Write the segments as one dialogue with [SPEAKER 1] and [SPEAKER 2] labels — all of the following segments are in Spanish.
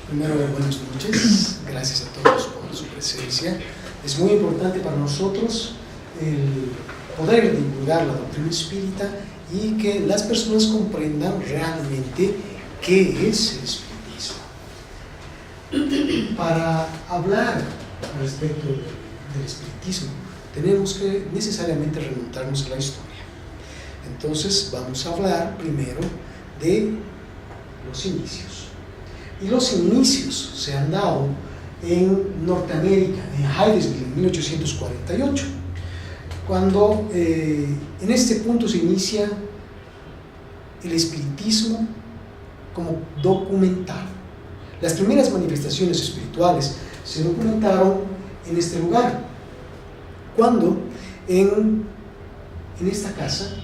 [SPEAKER 1] Primero, buenas noches. Gracias a todos por su presencia. Es muy importante para nosotros el poder divulgar la doctrina espírita y que las personas comprendan realmente qué es el espiritismo. Para hablar respecto del espiritismo, tenemos que necesariamente remontarnos a la historia. Entonces, vamos a hablar primero de los inicios. Y los inicios se han dado en Norteamérica, en Hydesville, en 1848, cuando en este punto se inicia el espiritismo como documentado. Las primeras manifestaciones espirituales se documentaron en este lugar, cuando en esta casa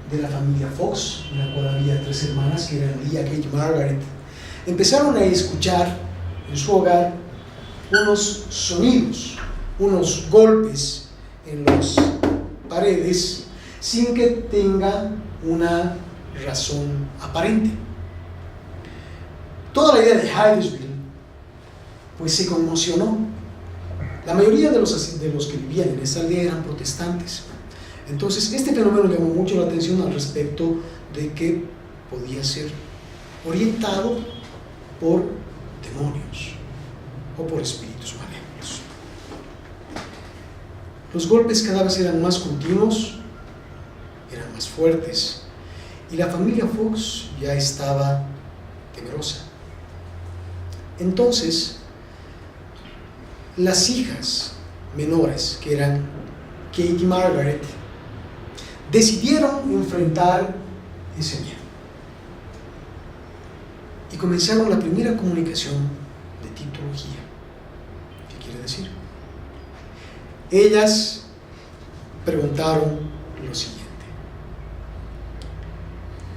[SPEAKER 1] de la familia Fox, en la cual había 3 hermanas, que eran Leah, Kate y Margaret, empezaron a escuchar en su hogar unos sonidos, unos golpes en las paredes sin que tenga una razón aparente. Toda la idea de Hydesville pues se conmocionó. La mayoría de los que vivían en esa aldea eran protestantes. Entonces este fenómeno llamó mucho la atención al respecto de que podía ser orientado por demonios o por espíritus malévolos. Los golpes cada vez eran más continuos, eran más fuertes, y la familia Fox ya estaba temerosa. Entonces, las hijas menores, que eran Kate y Margaret, decidieron enfrentar ese miedo. Y comenzaron la primera comunicación de tipología. ¿Qué quiere decir? Ellas preguntaron lo siguiente: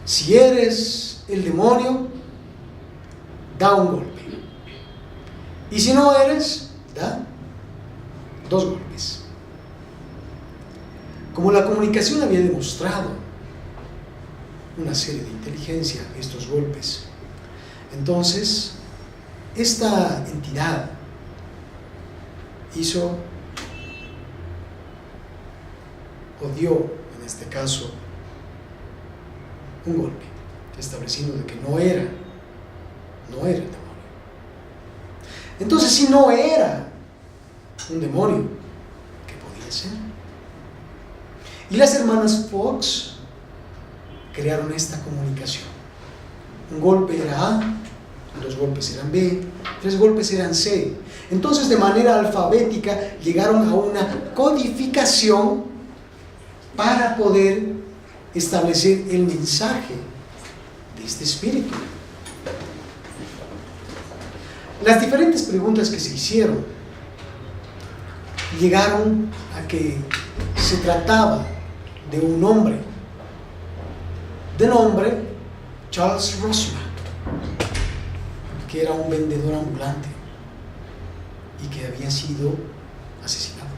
[SPEAKER 1] si eres el demonio, da un golpe. Y si no eres, da 2 golpes. Como la comunicación había demostrado una serie de inteligencia, estos golpes, entonces esta entidad hizo o dio, en este caso, un golpe, estableciendo de que no era el demonio. Entonces, si no era un demonio, ¿qué podía ser? Y las hermanas Fox crearon esta comunicación. Un golpe era A, 2 golpes eran B, 3 golpes eran C. Entonces, de manera alfabética, llegaron a una codificación para poder establecer el mensaje de este espíritu. Las diferentes preguntas que se hicieron llegaron a que se trataba de un hombre de nombre Charles Rosman, que era un vendedor ambulante y que había sido asesinado.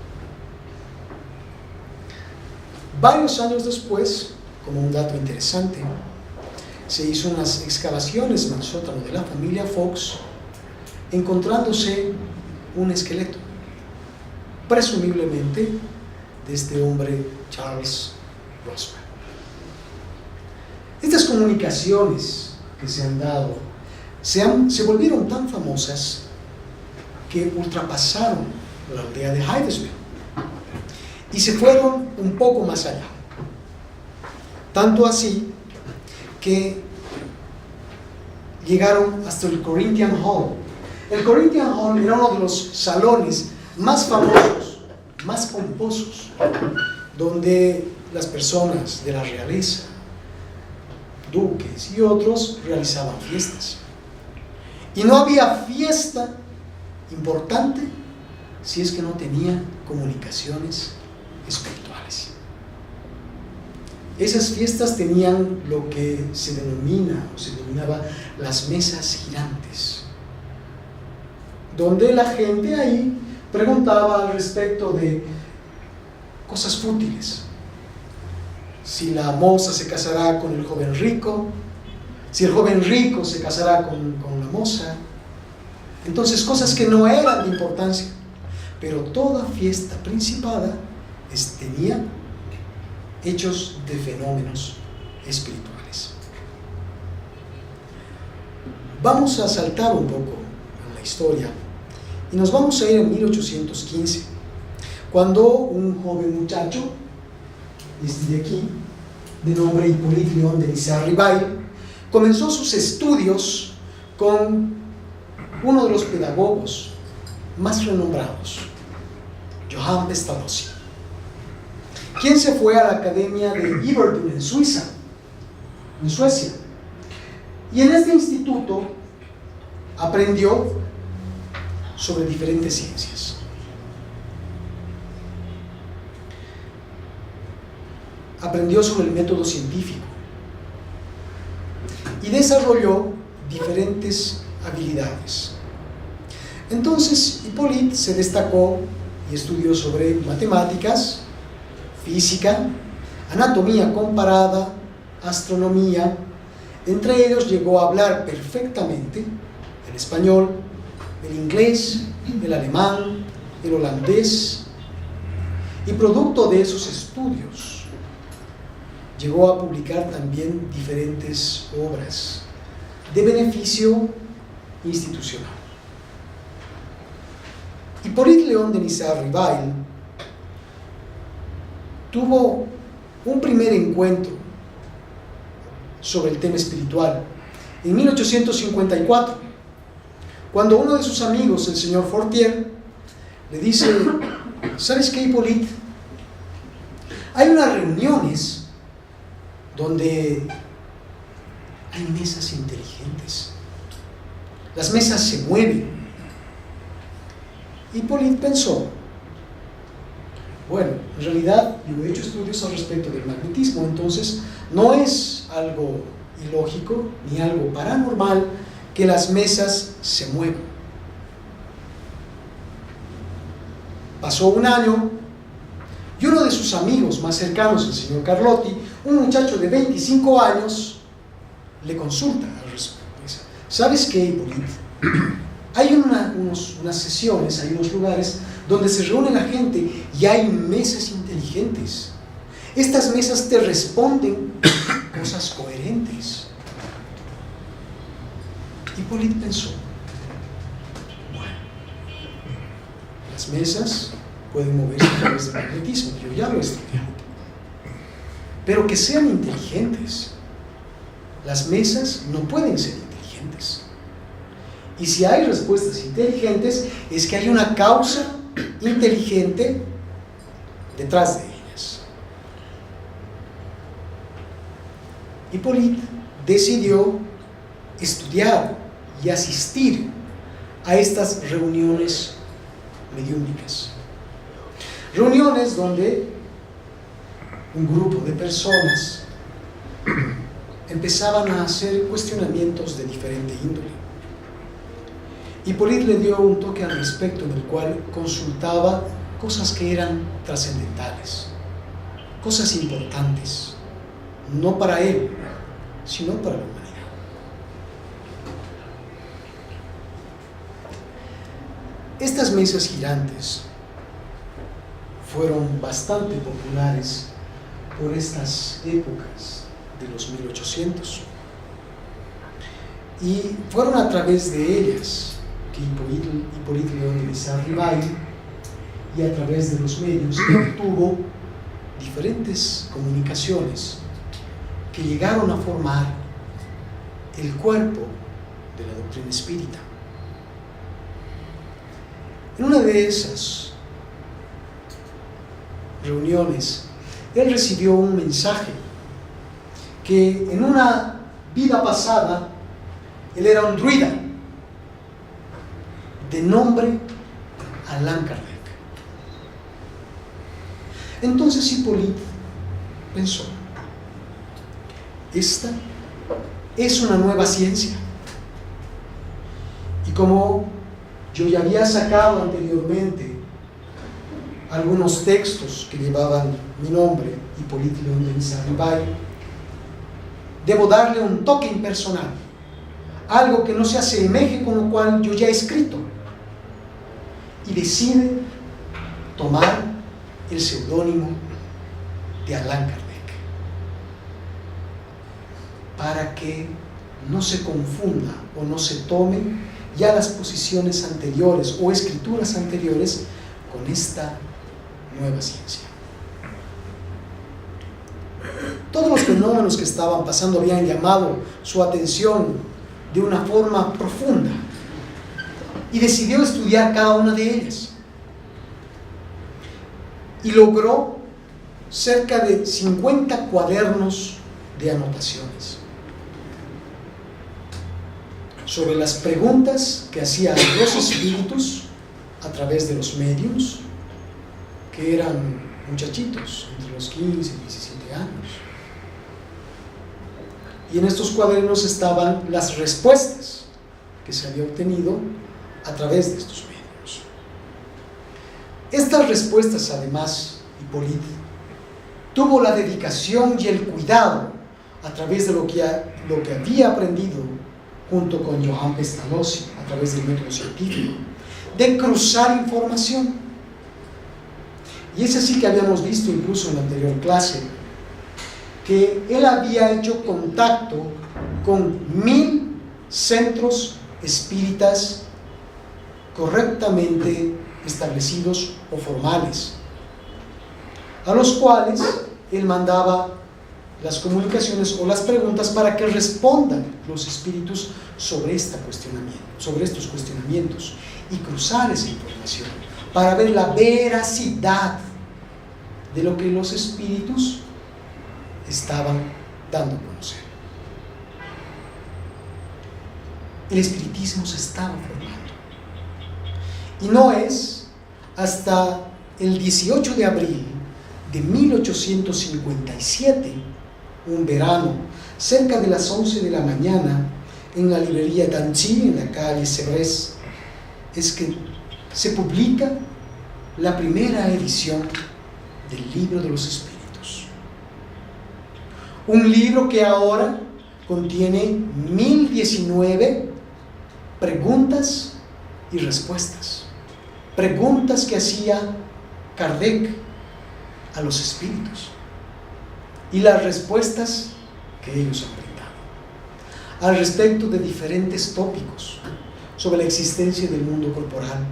[SPEAKER 1] Varios años después, como un dato interesante, se hizo unas excavaciones en el sótano de la familia Fox, encontrándose un esqueleto, presumiblemente de este hombre Charles Rosman. Estas comunicaciones que se han dado se volvieron tan famosas que ultrapasaron la aldea de Hydesville y se fueron un poco más allá. Tanto así que llegaron hasta el Corinthian Hall. El Corinthian Hall era uno de los salones más famosos, más pomposos, donde las personas de la realeza, duques y otros realizaban fiestas. Y no había fiesta importante si es que no tenía comunicaciones espirituales. Esas fiestas tenían lo que se denominaba las mesas girantes, donde la gente ahí preguntaba al respecto de cosas fútiles. Si la moza se casará con el joven rico, si el joven rico se casará con la moza, Entonces, cosas que no eran de importancia, pero toda fiesta principada tenía hechos de fenómenos espirituales. Vamos a saltar un poco en la historia y nos vamos a ir en 1815, cuando un joven muchacho, de aquí, de nombre Hippolyte Léon Denisard Rivail, comenzó sus estudios con uno de los pedagogos más renombrados, Johann Pestalozzi, quien se fue a la Academia de Yverdon en Suecia. Y en este instituto aprendió sobre diferentes ciencias. Aprendió sobre el método científico y desarrolló diferentes habilidades. Entonces, Hippolyte se destacó y estudió sobre matemáticas, física, anatomía comparada, astronomía. Entre ellos llegó a hablar perfectamente el español, el inglés, el alemán, el holandés, y producto de esos estudios llegó a publicar también diferentes obras de beneficio institucional. Hippolyte Léon Denisard Rivail tuvo un primer encuentro sobre el tema espiritual en 1854, cuando uno de sus amigos, el señor Fortier, le dice: ¿sabes qué, Hippolyte? Hay unas reuniones donde hay mesas inteligentes. Las mesas se mueven. Hippolyte pensó: bueno, en realidad yo he hecho estudios al respecto del magnetismo, entonces no es algo ilógico ni algo paranormal que las mesas se muevan. Pasó un año y uno de sus amigos más cercanos, el señor Carlotti, un muchacho de 25 años, le consulta al respecto. ¿Sabes qué, Hippolyte? Hay unas sesiones, hay unos lugares donde se reúne la gente y hay mesas inteligentes. Estas mesas te responden cosas coherentes. Hippolyte pensó: bueno, las mesas pueden moverse a través del magnetismo, yo ya lo he estudiado, pero que sean inteligentes. Las mesas no pueden ser inteligentes. Y si hay respuestas inteligentes, es que hay una causa inteligente detrás de ellas. Hippolyte decidió estudiar y asistir a estas reuniones mediúnicas. Reuniones donde un grupo de personas empezaban a hacer cuestionamientos de diferente índole. Hippolyte le dio un toque al respecto, en el cual consultaba cosas que eran trascendentales, cosas importantes, no para él, sino para la humanidad. Estas mesas girantes fueron bastante populares por estas épocas de los 1800, y fueron a través de ellas que Hippolyte Léon Denisard Rivail, y a través de los medios, tuvo diferentes comunicaciones que llegaron a formar el cuerpo de la doctrina espírita. En una de esas reuniones, él recibió un mensaje que en una vida pasada él era un druida de nombre Allan Kardec. Entonces Hippolyte pensó: esta es una nueva ciencia, y como yo ya había sacado anteriormente algunos textos que llevaban mi nombre, Hippolyte Léon Denisard Rivail, debo darle un toque impersonal algo que no se asemeje con lo cual yo ya he escrito, y decide tomar el seudónimo de Allan Kardec para que no se confunda o no se tomen ya las posiciones anteriores o escrituras anteriores con esta nueva ciencia. Todos los fenómenos que estaban pasando habían llamado su atención de una forma profunda y decidió estudiar cada una de ellas. Y logró cerca de 50 cuadernos de anotaciones sobre las preguntas que hacían los espíritus a través de los médiums, que eran muchachitos entre los 15 y 17 años. Y en estos cuadernos estaban las respuestas que se había obtenido a través de estos médiums. Estas respuestas, además, Hipólito tuvo la dedicación y el cuidado, a través de lo que había aprendido junto con Johann Pestalozzi, a través del método científico, de cruzar información. Y es así que habíamos visto incluso en la anterior clase que él había hecho contacto con 1000 centros espíritas correctamente establecidos o formales, a los cuales él mandaba las comunicaciones o las preguntas para que respondan los espíritus sobre estos cuestionamientos y cruzar esa información para ver la veracidad de lo que los espíritus estaban dando a conocer. El espiritismo se estaba formando, y no es hasta el 18 de abril de 1857, un verano, cerca de las 11 de la mañana, en la librería d'Annecy, en la calle Sevres, es que se publica la primera edición del Libro de los Espíritus. Un libro que ahora contiene 1019 preguntas y respuestas. Preguntas que hacía Kardec a los espíritus y las respuestas que ellos han brindado al respecto de diferentes tópicos sobre la existencia del mundo corporal,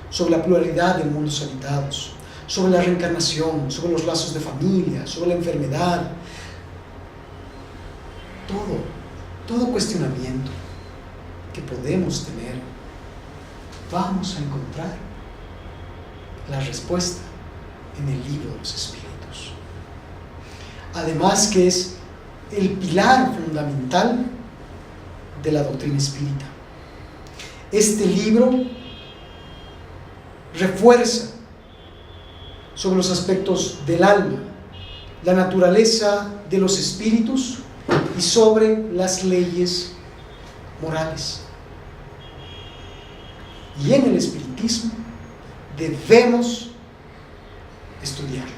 [SPEAKER 1] sobre la pluralidad de mundos habitados, sobre la reencarnación, sobre los lazos de familia, sobre la enfermedad. Todo cuestionamiento que podemos tener, vamos a encontrar la respuesta en el Libro de los Espíritus. Además que es el pilar fundamental de la doctrina espírita. Este libro refuerza sobre los aspectos del alma, la naturaleza de los espíritus y sobre las leyes morales. Y en el espiritismo debemos estudiarlo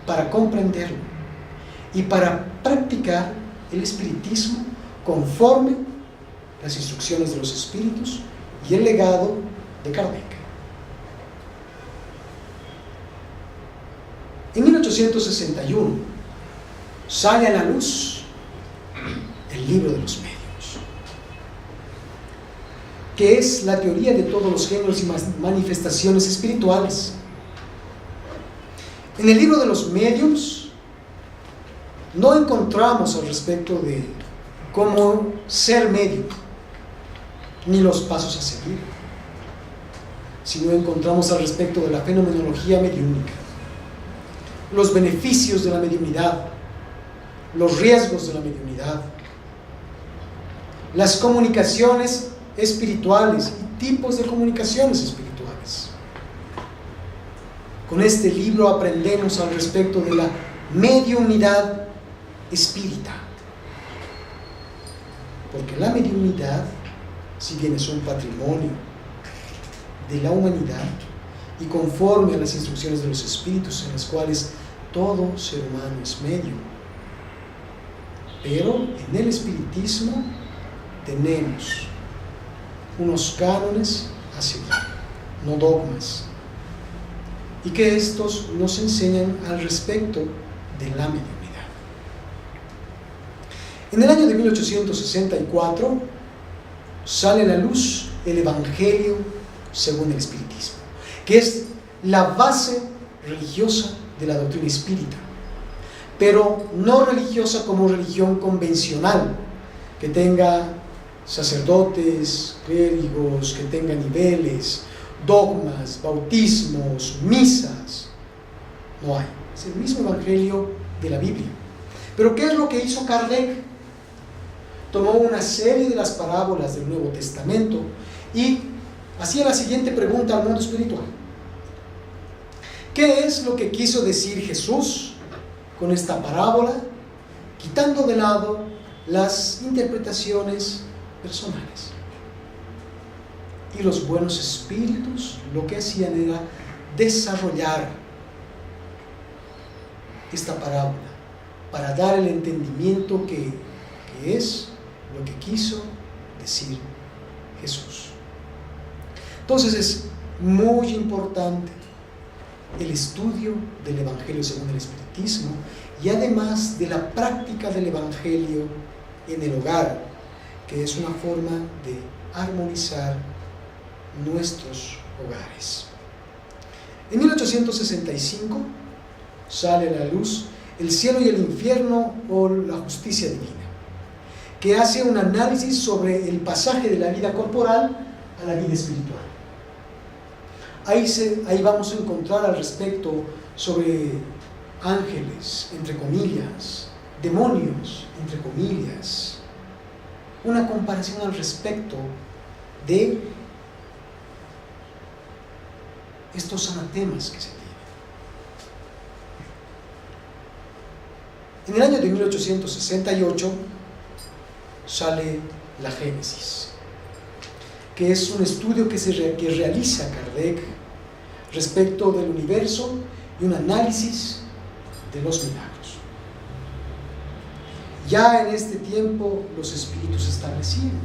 [SPEAKER 1] para comprenderlo y para practicar el espiritismo conforme las instrucciones de los espíritus y el legado de Kardec. En 1861 sale a la luz el Libro de los Medios, que es la teoría de todos los géneros y manifestaciones espirituales. En el Libro de los Medios no encontramos al respecto de cómo ser medio, ni los pasos a seguir, sino encontramos al respecto de la fenomenología mediúnica, los beneficios de la mediunidad, los riesgos de la mediunidad, las comunicaciones espirituales y tipos de comunicaciones espirituales. Con este libro aprendemos al respecto de la mediunidad espírita, porque la mediunidad, si bien es un patrimonio de la humanidad y conforme a las instrucciones de los espíritus, en las cuales todo ser humano es medium, pero en el espiritismo tenemos unos cánones a seguir, no dogmas, y que estos nos enseñan al respecto de la mediunidad. En el año de 1864 sale a la luz el Evangelio según el Espiritismo, que es la base religiosa de la doctrina espírita, pero no religiosa como religión convencional, que tenga sacerdotes, clérigos, que tenga niveles, dogmas, bautismos, misas. No hay. Es el mismo Evangelio de la Biblia. Pero ¿qué es lo que hizo Kardec? Tomó una serie de las parábolas del Nuevo Testamento y hacía la siguiente pregunta al mundo espiritual: ¿qué es lo que quiso decir Jesús con esta parábola, quitando de lado las interpretaciones personales? Y los buenos espíritus lo que hacían era desarrollar esta parábola para dar el entendimiento que es lo que quiso decir Jesús. Entonces es muy importante el estudio del Evangelio según el Espiritismo y además de la práctica del Evangelio en el hogar, que es una forma de armonizar nuestros hogares. En 1865 sale a la luz El cielo y el infierno o la justicia divina, que hace un análisis sobre el pasaje de la vida corporal a la vida espiritual. Ahí vamos a encontrar al respecto sobre ángeles, entre comillas, demonios, entre comillas, una comparación al respecto de estos anatemas que se tienen. En el año de 1868 sale la Génesis, que es un estudio que realiza Kardec respecto del universo y un análisis de los milagros. Ya en este tiempo los espíritus establecieron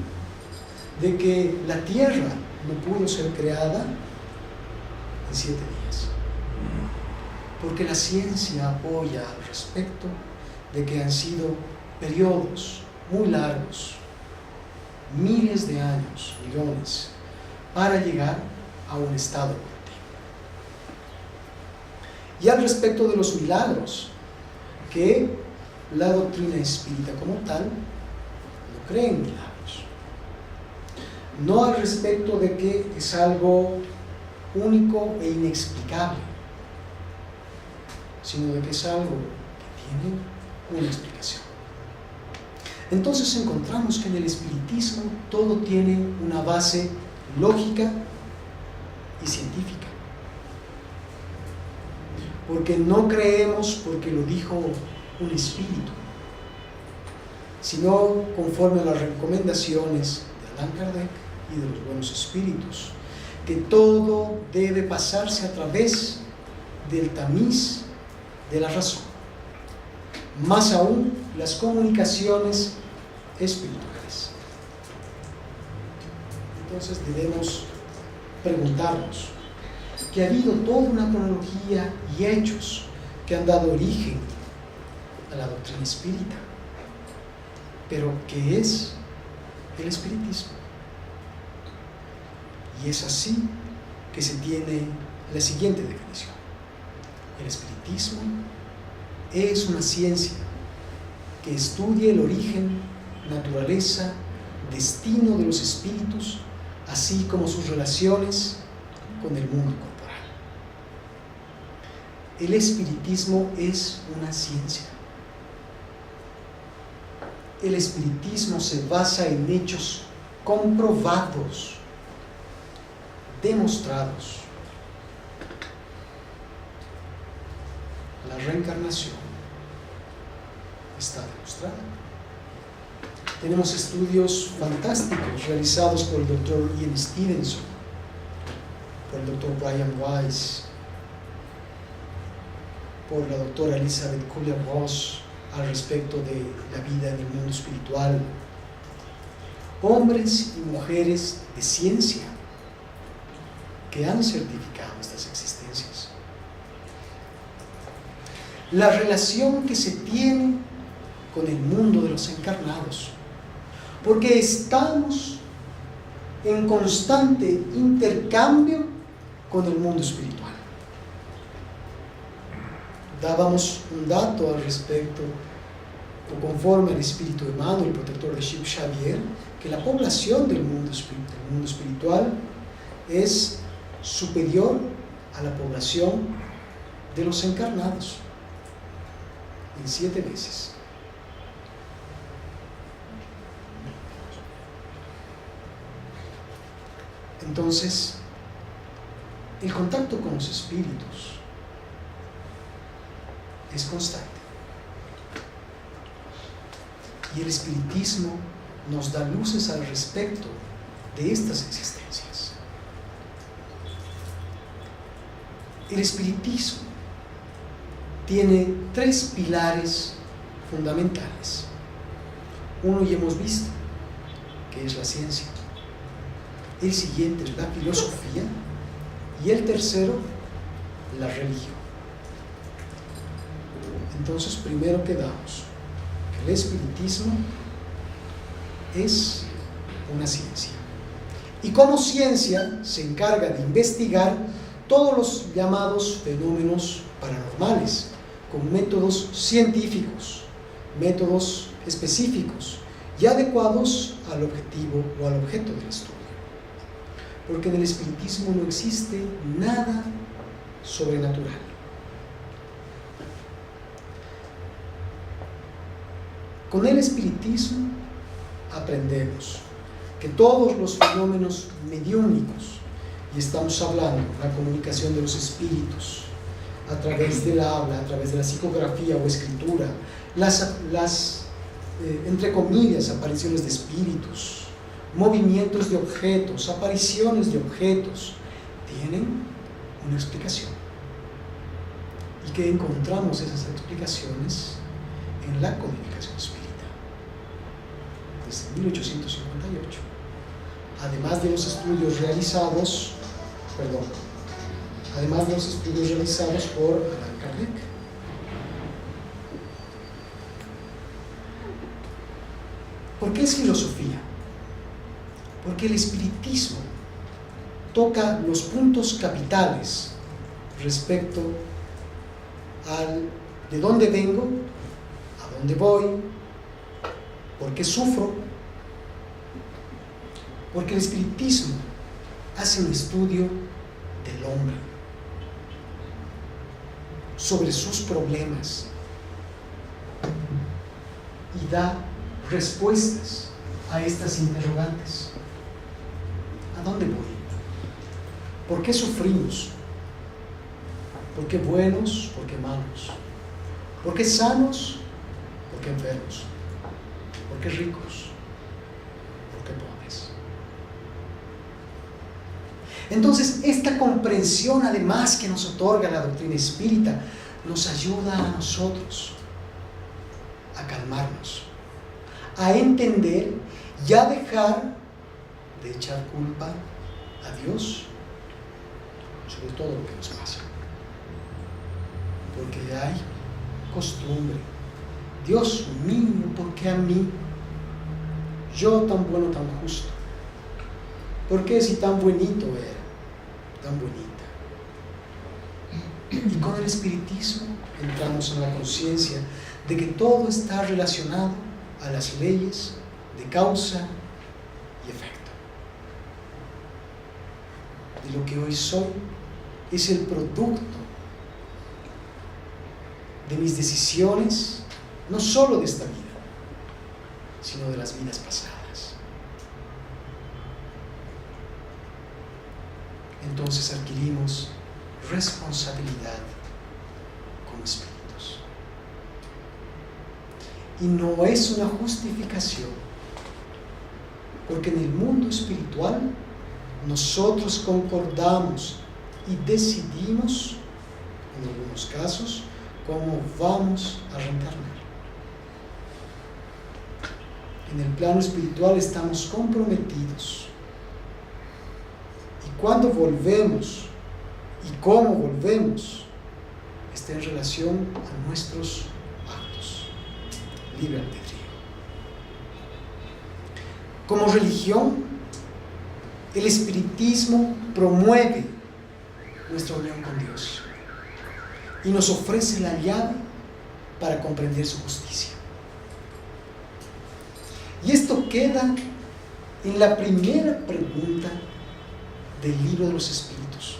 [SPEAKER 1] de que la tierra no pudo ser creada en 7 días, porque la ciencia apoya al respecto de que han sido periodos muy largos, miles de años, millones, para llegar a un estado óptimo. Y al respecto de los milagros, que la doctrina espírita como tal no cree en milagros, no al respecto de que es algo único e inexplicable, sino de que es algo que tiene una explicación. Entonces encontramos que en el espiritismo todo tiene una base lógica y científica, porque no creemos porque lo dijo un espíritu, sino conforme a las recomendaciones de Allan Kardec y de los buenos espíritus, que todo debe pasarse a través del tamiz de la razón, más aún las comunicaciones espirituales. Entonces debemos preguntarnos que ha habido toda una cronología y hechos que han dado origen a la doctrina espírita, pero ¿qué es el espiritismo? Y es así que se tiene la siguiente definición: el espiritismo es una ciencia que estudia el origen, naturaleza, destino de los espíritus, así como sus relaciones con el mundo corporal. El espiritismo es una ciencia. El espiritismo se basa en hechos comprobados, demostrados. La reencarnación está demostrada. Tenemos estudios fantásticos realizados por el Dr. Ian Stevenson, por el Dr. Brian Weiss, por la doctora Elizabeth Kubler-Ross al respecto de la vida en el mundo espiritual, hombres y mujeres de ciencia que han certificado estas existencias. La relación que se tiene con el mundo de los encarnados, porque estamos en constante intercambio con el mundo espiritual. Dábamos un dato al respecto, o conforme al espíritu de Emmanuel, el protector de Shiv Xavier, que la población del mundo espiritual es superior a la población de los encarnados en 7 veces. Entonces, el contacto con los espíritus es constante. Y el espiritismo nos da luces al respecto de estas existencias. El espiritismo tiene 3 pilares fundamentales. Uno ya hemos visto, que es la ciencia. El siguiente es la filosofía. Y el tercero, la religión. Entonces, primero quedamos que el espiritismo es una ciencia. Y como ciencia se encarga de investigar todos los llamados fenómenos paranormales con métodos científicos, métodos específicos y adecuados al objetivo o al objeto del estudio. Porque en el espiritismo no existe nada sobrenatural. Con el espiritismo aprendemos que todos los fenómenos mediúnicos, y estamos hablando de la comunicación de los espíritus a través del habla, a través de la psicografía o escritura, las entre comillas, apariciones de espíritus, movimientos de objetos, apariciones de objetos, tienen una explicación. Y que encontramos esas explicaciones en la codificación espírita, desde 1858. Además de los estudios realizados, por Allan Kardec. ¿Por qué es filosofía? Porque el espiritismo toca los puntos capitales respecto al de dónde vengo, a dónde voy, por qué sufro. Porque el espiritismo hace un estudio del hombre sobre sus problemas y da respuestas a estas interrogantes. ¿A dónde voy? ¿Por qué sufrimos? ¿Por qué buenos? ¿Por qué malos? ¿Por qué sanos? ¿Por qué enfermos? ¿Por qué ricos? ¿Por qué pobres? Entonces, esta comprensión, además, que nos otorga la doctrina espírita, nos ayuda a nosotros a calmarnos, a entender y a dejar de echar culpa a Dios sobre todo lo que nos pasa. Porque hay costumbre. Dios mío, ¿por qué a mí? Yo tan bueno, tan justo. ¿Por qué si tan bonito era? Tan bonita. Y con el espiritismo entramos en la conciencia de que todo está relacionado a las leyes de causa y efecto. De lo que hoy soy es el producto de mis decisiones, no solo de esta vida, sino de las vidas pasadas. Entonces adquirimos responsabilidad como espíritus. Y no es una justificación, porque en el mundo espiritual nosotros concordamos y decidimos, en algunos casos, cómo vamos a reencarnar. En el plano espiritual estamos comprometidos. Y cuando volvemos y cómo volvemos, está en relación a nuestros actos. Libre albedrío. Como religión, el espiritismo promueve nuestra unión con Dios y nos ofrece la llave para comprender su justicia. Y esto queda en la primera pregunta del libro de los Espíritus.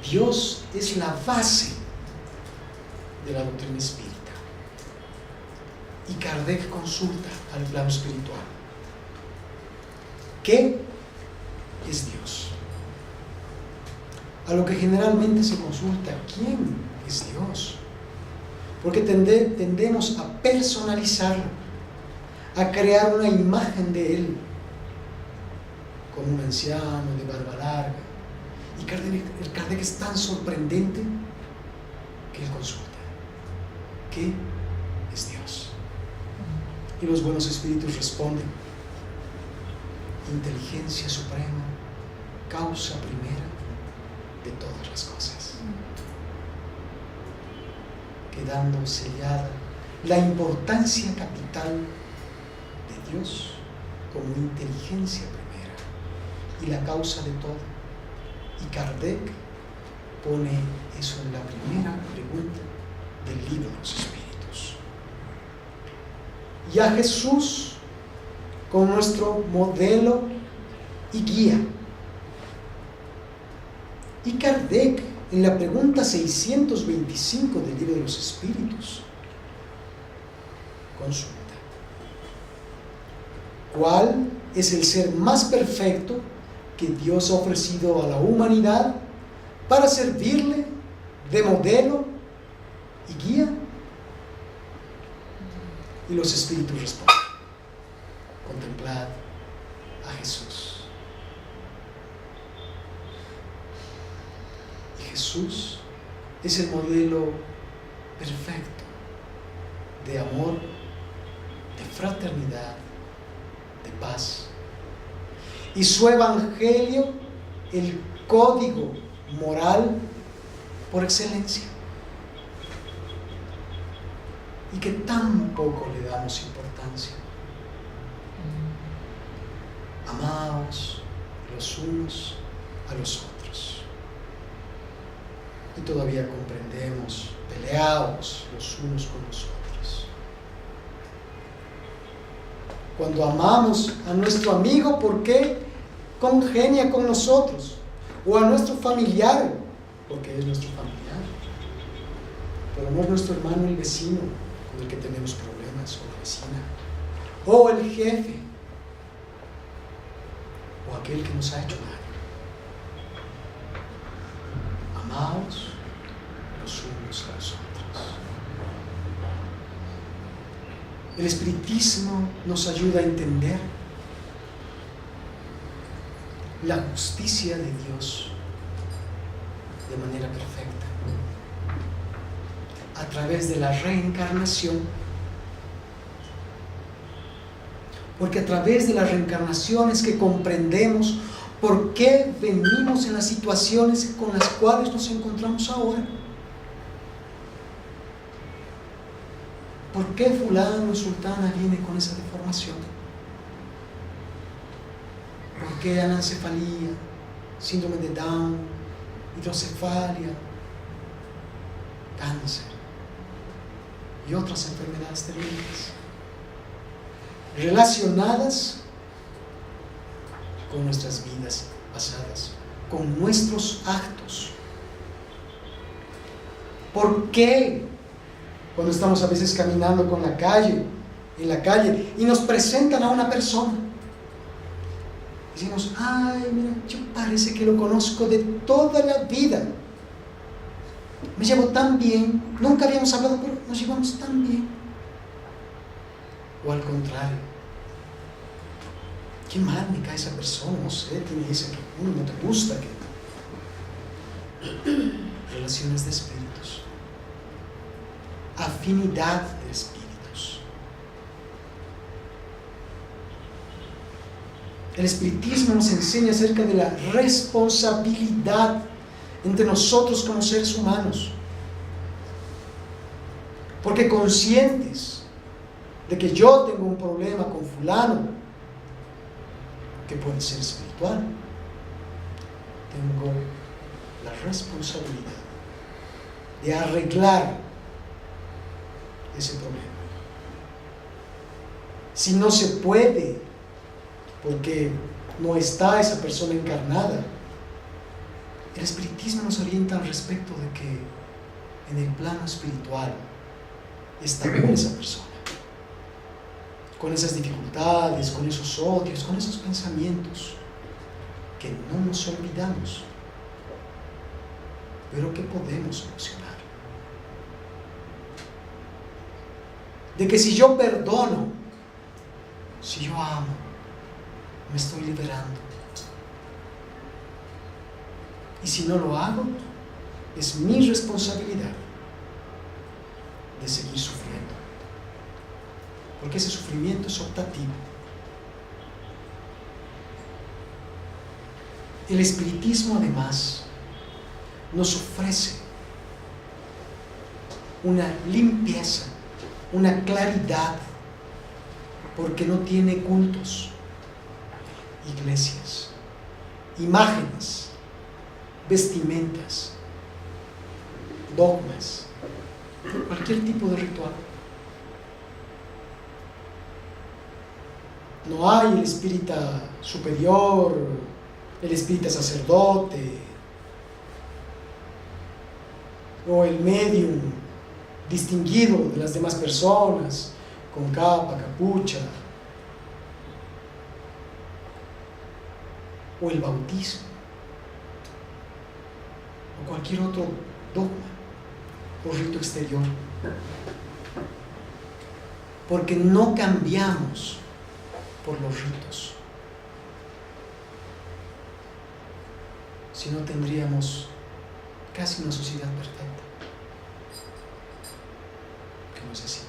[SPEAKER 1] Dios es la base de la doctrina espírita. Y Kardec consulta al plano espiritual: ¿qué es Dios? A lo que generalmente se consulta: ¿quién es Dios? Porque tendemos a personalizarlo, a crear una imagen de Él como un anciano de barba larga. Y Kardec es tan sorprendente que él consulta: ¿qué es Dios? Y los buenos espíritus responden: inteligencia suprema, causa primera de todas las cosas. Quedando sellada la importancia capital de Dios como inteligencia primera y la causa de todo. Y Kardec pone eso en la primera pregunta del libro de los Espíritus. Y a Jesús como nuestro modelo y guía. Y Kardec, en la pregunta 625 del libro de los Espíritus, consulta: ¿cuál es el ser más perfecto que Dios ha ofrecido a la humanidad para servirle de modelo y guía? Y los espíritus responden: contemplad a Jesús. Y Jesús es el modelo perfecto de amor, de fraternidad, de paz. Y su evangelio, el código moral por excelencia. Y que tan poco le damos importancia. Amaos los unos a los otros. Y todavía comprendemos: peleaos los unos con los otros. Cuando amamos a nuestro amigo, ¿por qué congenia con nosotros? O a nuestro familiar, porque es nuestro familiar. Pero no es nuestro hermano, el vecino, con el que tenemos problemas, o la vecina, o el jefe, o aquel que nos ha hecho daño. Amaos los unos a los otros. El espiritismo nos ayuda a entender la justicia de Dios de manera perfecta a través de la reencarnación. Porque a través de la reencarnación es que comprendemos por qué venimos en las situaciones con las cuales nos encontramos ahora. ¿Por qué fulano o sultana viene con esa deformación? ¿Por qué anencefalía, síndrome de Down, hidrocefalia, cáncer y otras enfermedades terminales relacionadas con nuestras vidas pasadas, con nuestros actos? ¿Por qué cuando estamos a veces caminando en la calle y nos presentan a una persona, decimos: ay, mira, yo parece que lo conozco de toda la vida, me llevo tan bien, nunca habíamos hablado, pero nos llevamos tan bien? O al contrario: qué mal me cae esa persona, no sé, tiene ese que no te gusta, relaciones de espíritus, afinidad de espíritus. El espiritismo nos enseña acerca de la responsabilidad entre nosotros como seres humanos. Porque conscientes de que yo tengo un problema con fulano, que puede ser espiritual, tengo la responsabilidad de arreglar ese problema. Si no se puede, porque no está esa persona encarnada, el espiritismo nos orienta al respecto de que en el plano espiritual está con esa persona, con esas dificultades, con esos odios, con esos pensamientos que no nos olvidamos, pero que podemos solucionar. De que si yo perdono, si yo amo, me estoy liberando. Y si no lo hago, es mi responsabilidad de seguir sufriendo. Porque ese sufrimiento es optativo. El espiritismo, además, nos ofrece una limpieza, una claridad, porque no tiene cultos, iglesias, imágenes, vestimentas, dogmas, cualquier tipo de ritual. No hay el espírita superior, el espírita sacerdote, o el medium distinguido de las demás personas, con capa, capucha, o el bautismo, o cualquier otro dogma o rito exterior, porque no cambiamos por los ritos, si no tendríamos casi una sociedad perfecta, que no es así.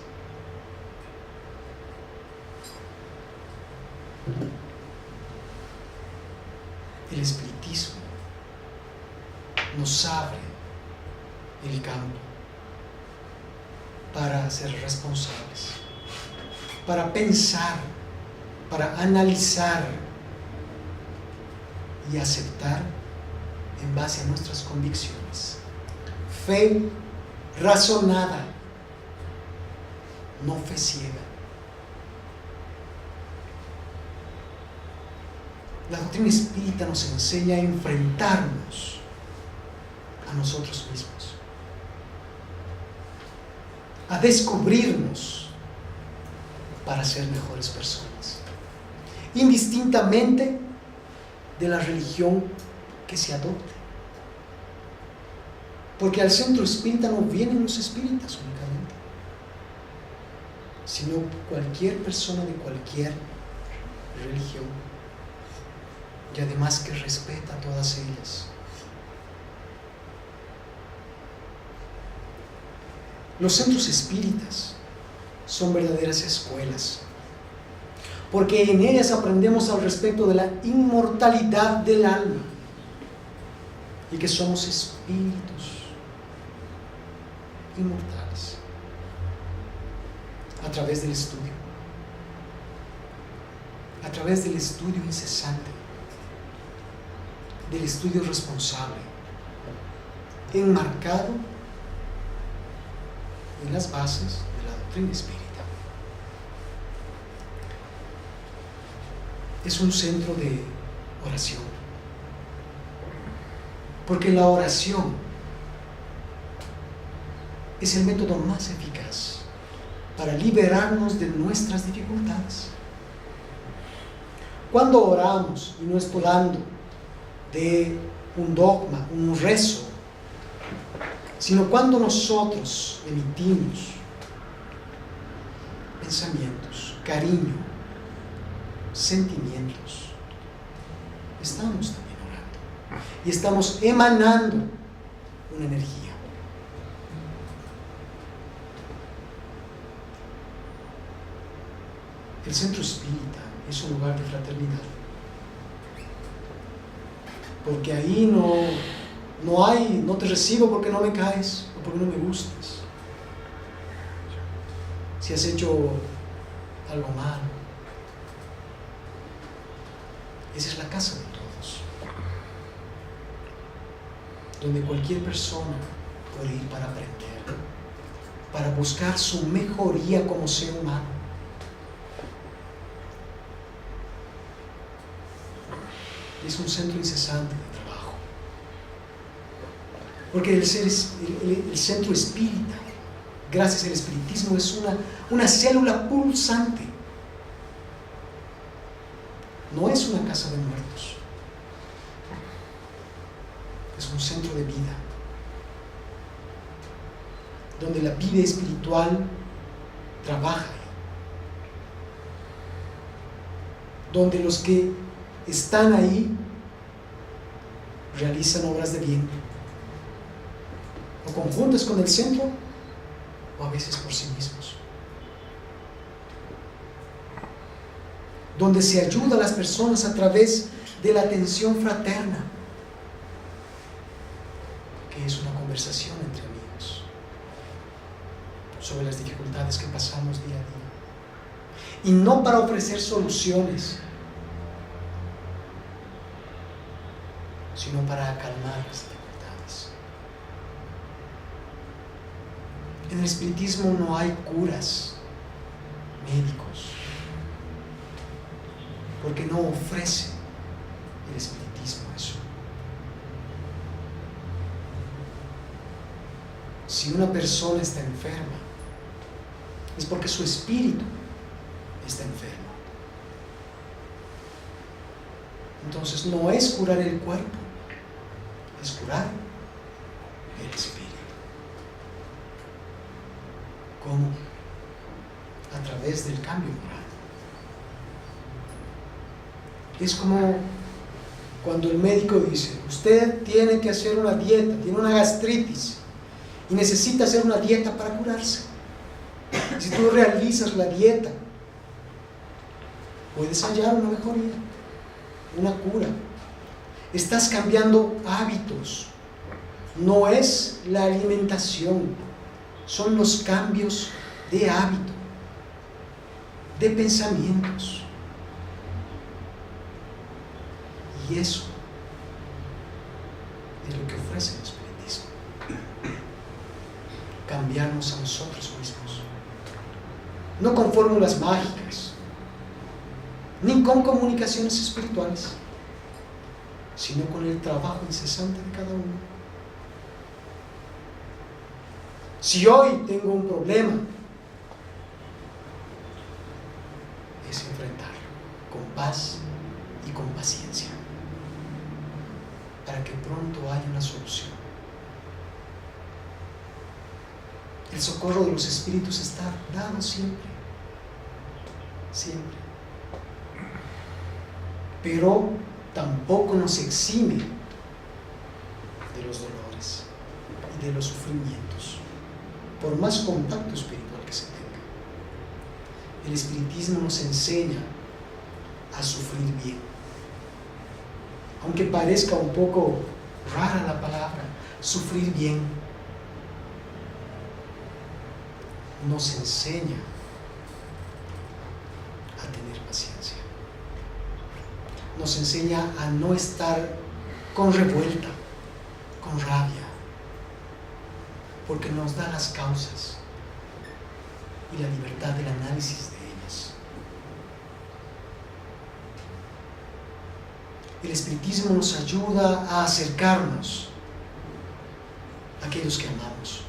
[SPEAKER 1] El espiritismo nos abre el campo para ser responsables, para pensar, para analizar y aceptar en base a nuestras convicciones. Fe razonada, no fe ciega. La doctrina espírita nos enseña a enfrentarnos a nosotros mismos, a descubrirnos para ser mejores personas, indistintamente de la religión que se adopte. Porque al centro espírita no vienen los espíritas únicamente, sino cualquier persona de cualquier religión, y además que respeta a todas ellas. Los centros espíritas son verdaderas escuelas, porque en ellas aprendemos al respecto de la inmortalidad del alma y que somos espíritus inmortales a través del estudio, a través del estudio incesante, del estudio responsable, enmarcado en las bases de la doctrina espírita. Es un centro de oración, porque la oración es el método más eficaz para liberarnos de nuestras dificultades. Cuando oramos, y no estoy hablando de un dogma, un rezo, sino cuando nosotros emitimos pensamientos, cariño, sentimientos, estamos también orando y estamos emanando una energía. El centro espírita es un lugar de fraternidad, porque ahí no te recibo porque no me caes o porque no me gustas. Si has hecho algo malo. Esa es la casa de todos, donde cualquier persona puede ir para aprender, para buscar su mejoría como ser humano. Es un centro incesante de trabajo, porque el centro espírita, gracias al espiritismo, es una célula pulsante. No es una casa de muertos, es un centro de vida, donde la vida espiritual trabaja, donde los que están ahí realizan obras de bien, o conjuntas con el centro, o a veces por sí mismos, donde se ayuda a las personas a través de la atención fraterna, que es una conversación entre amigos sobre las dificultades que pasamos día a día, y no para ofrecer soluciones, sino para calmar las dificultades. En el espiritismo no hay curas, médicos, porque no ofrece el espiritismo eso. Si una persona está enferma, es porque su espíritu está enfermo. Entonces no es curar el cuerpo, es curar el espíritu. ¿Cómo? A través del cambio moral. Es como cuando el médico dice: usted tiene que hacer una dieta, tiene una gastritis y necesita hacer una dieta para curarse. Y si tú realizas la dieta, puedes hallar una mejoría, una cura. Estás cambiando hábitos. No es la alimentación, son los cambios de hábito, de pensamientos. Y eso es lo que ofrece el espiritismo. Cambiarnos a nosotros mismos. No con fórmulas mágicas, ni con comunicaciones espirituales, sino con el trabajo incesante de cada uno. Si hoy tengo un problema, es enfrentarlo con paz y con paciencia, para que pronto haya una solución. El socorro de los espíritus está dado siempre, siempre. Pero tampoco nos exime de los dolores y de los sufrimientos, por más contacto espiritual que se tenga. El espiritismo nos enseña a sufrir bien. Aunque parezca un poco rara la palabra, sufrir bien, nos enseña a tener paciencia. Nos enseña a no estar con revuelta, con rabia, porque nos da las causas y la libertad del análisis de ellas. El espiritismo nos ayuda a acercarnos a aquellos que amamos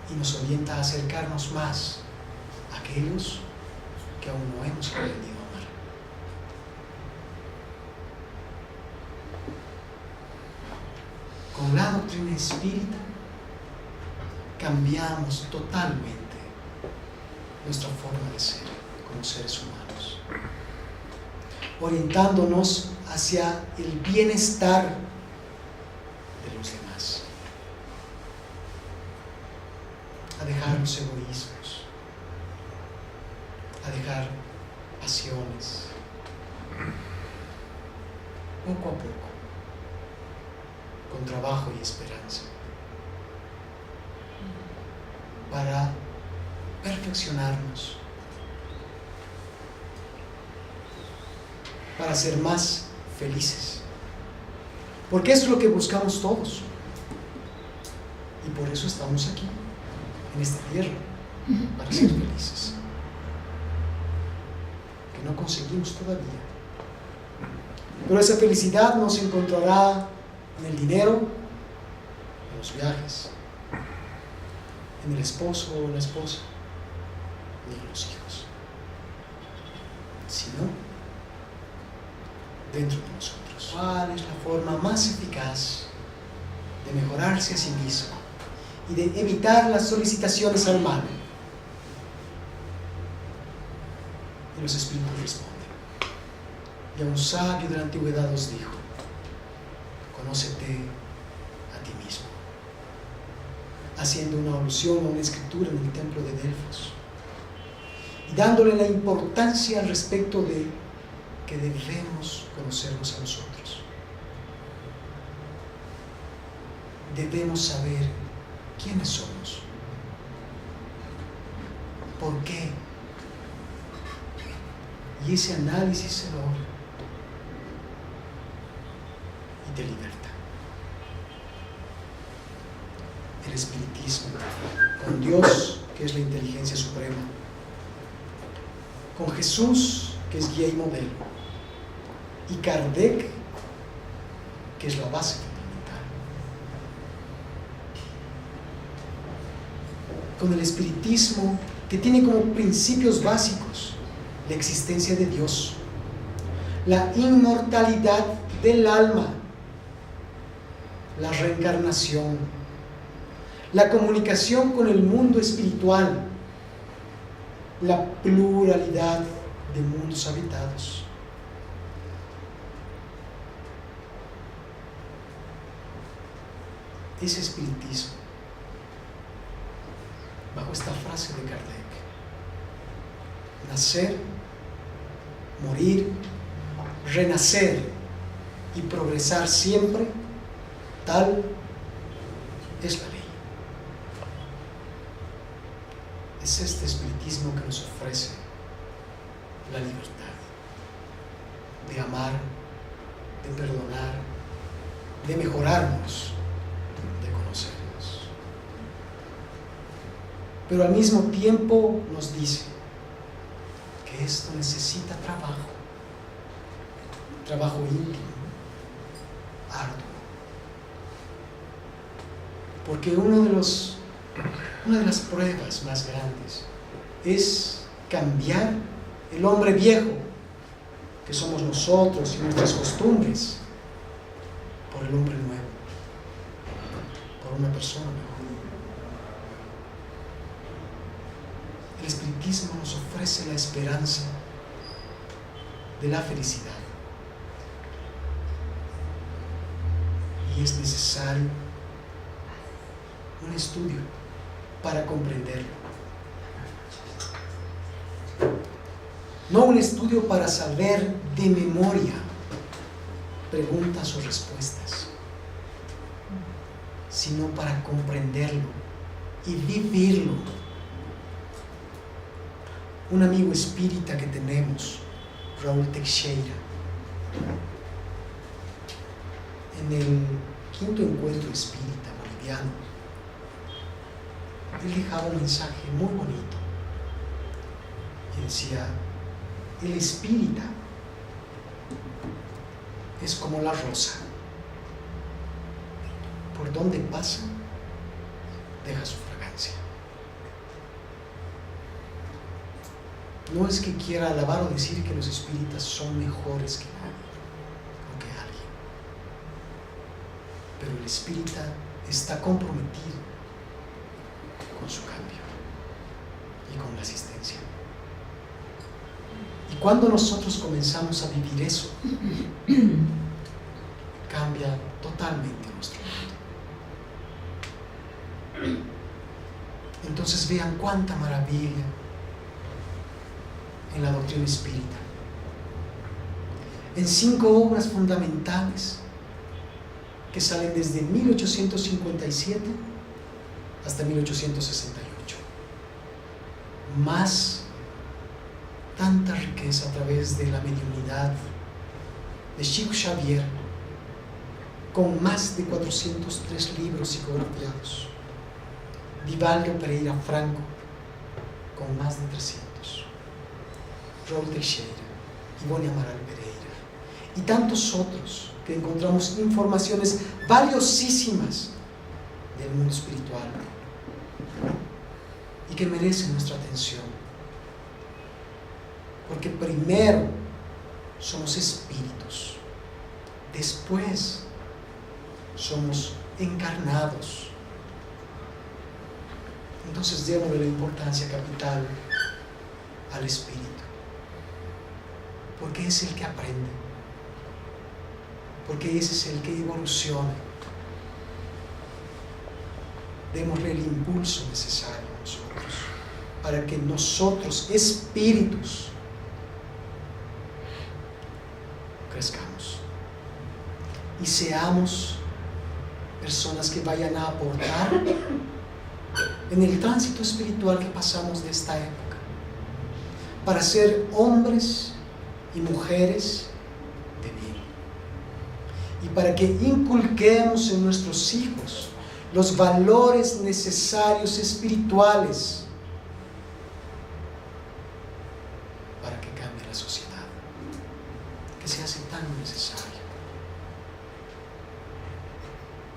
[SPEAKER 1] y nos orienta a acercarnos más a aquellos que aún no hemos aprendido a amar. Con la doctrina espírita cambiamos totalmente nuestra forma de ser como seres humanos, orientándonos hacia el bienestar de los demás, a dejar los egoísmos, a dejar pasiones, poco a poco, con trabajo y esperanza, para perfeccionarnos, para ser más felices. Porque eso es lo que buscamos todos. Y por eso estamos aquí, en esta tierra, para ser felices. Que no conseguimos todavía. Pero esa felicidad no se encontrará en el dinero, en los viajes, en el esposo o la esposa, ni en los hijos, sino dentro de nosotros. ¿Cuál es la forma más eficaz de mejorarse a sí mismo y de evitar las solicitaciones al mal? Y los espíritus responden. Y a un sabio de la antigüedad os dijo: conócete a ti mismo, haciendo una alusión a una escritura en el templo de Delfos y dándole la importancia al respecto de que debemos conocernos a nosotros. Debemos saber quiénes somos, por qué, y ese análisis se logra y te liberta. El espiritismo, con Dios, que es la inteligencia suprema, con Jesús, que es guía y modelo, y Kardec, que es la base fundamental. Con el espiritismo, que tiene como principios básicos la existencia de Dios, la inmortalidad del alma, la reencarnación, la comunicación con el mundo espiritual, la pluralidad de mundos habitados. Ese espiritismo, bajo esta frase de Kardec: nacer, morir, renacer y progresar siempre, tal es la ley. Es este espiritismo que nos ofrece la libertad de amar, de perdonar, de mejorarnos, de conocernos. Pero al mismo tiempo nos dice que esto necesita trabajo íntimo, arduo. Porque una de las pruebas más grandes es cambiar el hombre viejo, que somos nosotros y nuestras costumbres, por el hombre nuevo, por una persona mejor. El espiritismo nos ofrece la esperanza de la felicidad, y es necesario un estudio para comprenderlo. No un estudio para saber de memoria preguntas o respuestas, sino para comprenderlo y vivirlo. Un amigo espírita que tenemos, Raúl Teixeira, en el 5º encuentro espírita boliviano, él dejaba un mensaje muy bonito y decía: el espírita es como la rosa, por donde pasa deja su fragancia. No es que quiera alabar o decir que los espíritas son mejores que nadie o que alguien, pero el espírita está comprometido con su cambio y con la asistencia. Y cuando nosotros comenzamos a vivir eso, cambia totalmente nuestro mundo. Entonces vean cuánta maravilla en la doctrina espírita. en 5 obras fundamentales que salen desde 1857 hasta 1868. Más tanta riqueza a través de la mediunidad de Chico Xavier, con más de 403 libros psicografiados. Divaldo Pereira Franco, con más de 300. Raúl Teixeira, Ivone Amaral Pereira y tantos otros que encontramos informaciones valiosísimas del mundo espiritual y que merecen nuestra atención. Porque primero somos espíritus, después somos encarnados. Entonces démosle la importancia capital al espíritu, porque es el que aprende, porque ese es el que evoluciona. Démosle el impulso necesario a nosotros, para que nosotros, espíritus, crezcamos y seamos personas que vayan a aportar en el tránsito espiritual que pasamos de esta época, para ser hombres y mujeres de bien, y para que inculquemos en nuestros hijos los valores necesarios espirituales para que cambie la sociedad, que se hace tan necesario.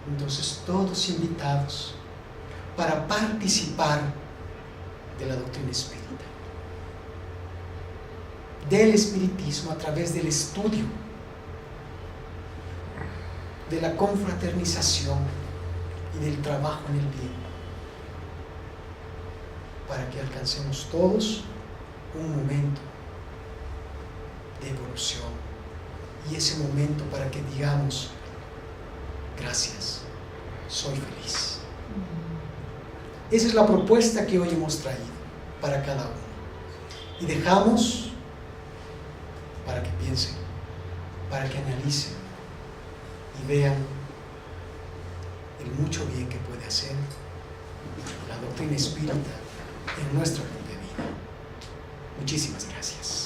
[SPEAKER 1] Entonces, todos invitados para participar de la doctrina espírita, del espiritismo a través del estudio, de la confraternización y del trabajo en el bien, para que alcancemos todos un momento de evolución, y ese momento para que digamos: gracias, soy feliz. Esa es la propuesta que hoy hemos traído para cada uno, y dejamos para que piensen, para que analicen y vean el mucho bien que puede hacer la doctrina espírita en nuestra propia vida. Muchísimas gracias.